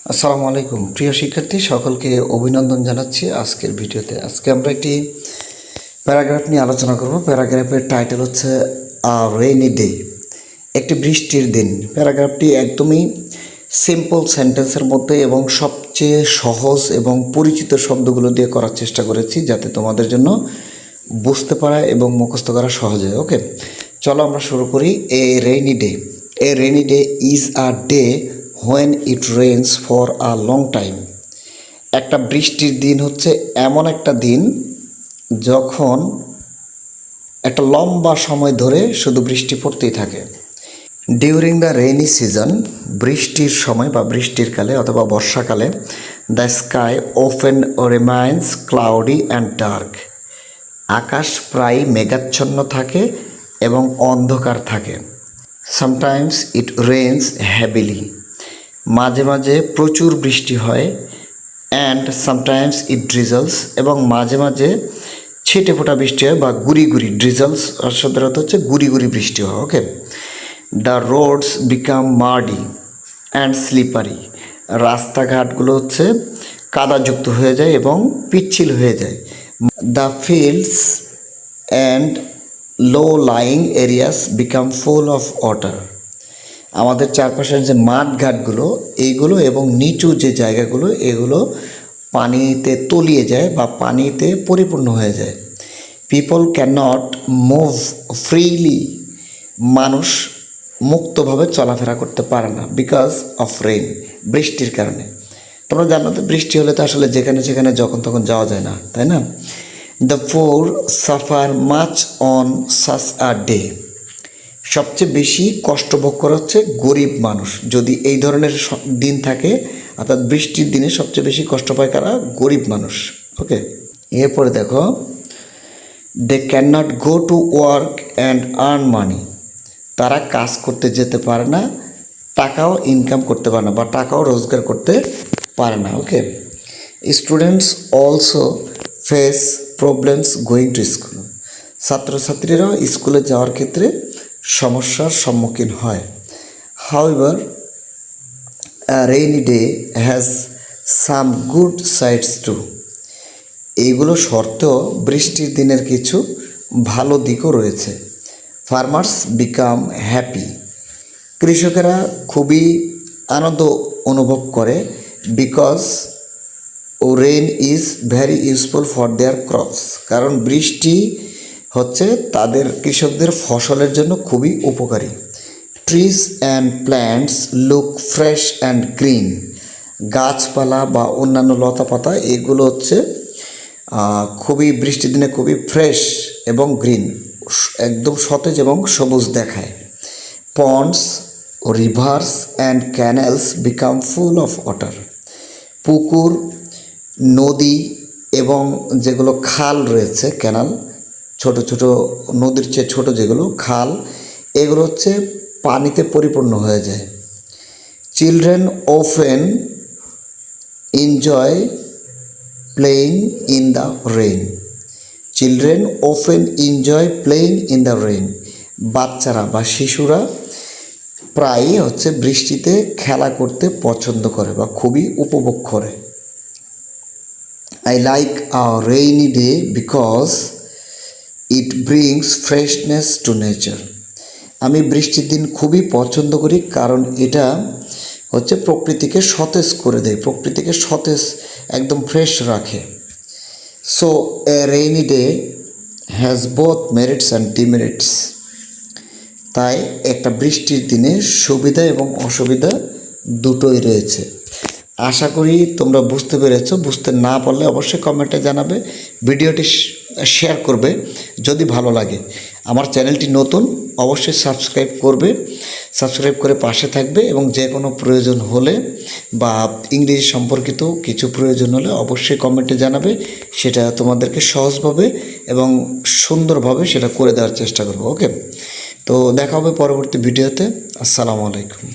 আসসালামু আলাইকুম প্রিয় শিক্ষার্থী সকলকে অভিনন্দন জানাচ্ছি। আজকের ভিডিওতে আমরা একটি প্যারাগ্রাফ নিয়ে আলোচনা করব। প্যারাগ্রাফের টাইটেল হচ্ছে রেইনি ডে, একটি বৃষ্টির দিন। প্যারাগ্রাফটি একদমই সিম্পল সেন্টেন্সের মধ্যে এবং সবচেয়ে সহজ এবং পরিচিত শব্দগুলো দিয়ে করার চেষ্টা করেছি, যাতে তোমাদের জন্য বুঝতে পারা এবং মুখস্থ করা সহজ হয়। ওকে, চলো আমরা শুরু করি। A rainy day is a day when it rains for a long time. একটা বৃষ্টির দিন হচ্ছে এমন একটা দিন যখন একটা লম্বা সময় ধরে শুধু বৃষ্টি পড়তেই থাকে। ডিউরিং দ্য রেইনি সিজন, বৃষ্টির সময় বা বৃষ্টির কালে অথবা বর্ষাকালে, the sky open remains cloudy and dark. আকাশ প্রায় মেঘাচ্ছন্ন থাকে এবং অন্ধকার থাকে। সামটাইমস ইট রেইনস হ্যাভিলি, মাঝে মাঝে প্রচুর বৃষ্টি হয়। অ্যান্ড সামটাইমস ইট ড্রিজলস, এবং মাঝে মাঝে ছিটে ফোটা বৃষ্টি হয় বা গুড়ি গুড়ি। ড্রিজলস শব্দের অর্থ হচ্ছে গুড়ি গুড়ি বৃষ্টি হয়। Okay, the roads become muddy and slippery, রাস্তাঘাটগুলো হচ্ছে কাদাযুক্ত হয়ে যায় এবং পিচ্ছিল হয়ে যায়। The fields and low lying areas become full of water, আমাদের চারপাশের যে মাঠঘাটগুলো এইগুলো এবং নিচু যে জায়গাগুলো এগুলো পানিতে তলিয়ে যায় বা পানিতে পরিপূর্ণ হয়ে যায়। People can not move freely, মানুষ মুক্তভাবে চলাফেরা করতে পারে না বিকজ অফ রেইন, বৃষ্টির কারণে। তোমরা জানো তো, বৃষ্টি হলে তো আসলে যেখানে যেখানে যখন তখন যাওয়া যায় না, তাই না? The poor suffer much on such a day, সবচেয়ে বেশি কষ্ট ভোগ করা হচ্ছে গরিব মানুষ যদি এই ধরনের দিন থাকে, অর্থাৎ বৃষ্টির দিনে সবচেয়ে বেশি কষ্ট পায় কারা? গরিব মানুষ। ওকে, এরপরে দেখো, they can not go to work and earn money, তারা কাজ করতে যেতে পারে না, টাকাও ইনকাম করতে পারে না বা টাকাও রোজগার করতে পারে না। Okay, students also face problems going to school, ছাত্রছাত্রীরাও স্কুলে যাওয়ার ক্ষেত্রে সমস্যার সম্মুখীন হয়। However rainy day has some good sides too, এইগুলো সত্ত্বেও বৃষ্টির দিনের কিছু ভালো দিকও রয়েছে। ফার্মার্স বিকাম হ্যাপি, কৃষকেরা খুবই আনন্দ অনুভব করে। Because rain is very useful for their crops, কারণ বৃষ্টি হচ্ছে তাদের কৃষকদের ফসলের জন্য খুবই উপকারী। Trees and plants look fresh and green, গাছপালা বা অন্যান্য লতাপাতা এগুলো হচ্ছে খুবই বৃষ্টির দিনে খুবই ফ্রেশ এবং গ্রিন, একদম সতেজ এবং সবুজ দেখায়। Ponds, rivers and canals become full of water, পুকুর, নদী এবং যেগুলো খাল রয়েছে, ক্যানাল, ছোট ছোট নদীর চেয়ে ছোট যেগুলো খাল, এগুলো হচ্ছে পানিতে পরিপূর্ণ হয়ে যায়। Children often enjoy playing in the rain, children often enjoy playing in the rain, বাচ্চারা বা শিশুরা প্রায়ই হচ্ছে বৃষ্টিতে খেলা করতে পছন্দ করে বা খুবই উপভোগ করে। I like a rainy day because it brings freshness to nature, আমি বৃষ্টির দিন খুবই পছন্দ করি কারণ এটা হচ্ছে প্রকৃতিকে সতেজ করে দেয়, প্রকৃতিকে সতেজ একদম ফ্রেশ রাখে। So A rainy day has both merits and demerits, তাই একটা বৃষ্টির দিনে সুবিধা এবং অসুবিধা দুটোই রয়েছে। আশা করি তোমরা বুঝতে পেরেছো। বুঝতে না পারলে অবশ্যই কমেন্টে জানাবে, ভিডিওটি শেয়ার করবে যদি ভালো লাগে। আমার চ্যানেলটি নতুন, অবশ্যই সাবস্ক্রাইব করবে, সাবস্ক্রাইব করে পাশে থাকবে এবং যে কোনো প্রয়োজন হলে বা ইংরেজি সম্পর্কিত কিছু প্রয়োজন হলে অবশ্যই কমেন্টে জানাবে, সেটা তোমাদেরকে সহজভাবে এবং সুন্দরভাবে সেটা করে দেওয়ার চেষ্টা করব। ওকে, তো দেখা হবে পরবর্তী ভিডিওতে। আসসালামু আলাইকুম।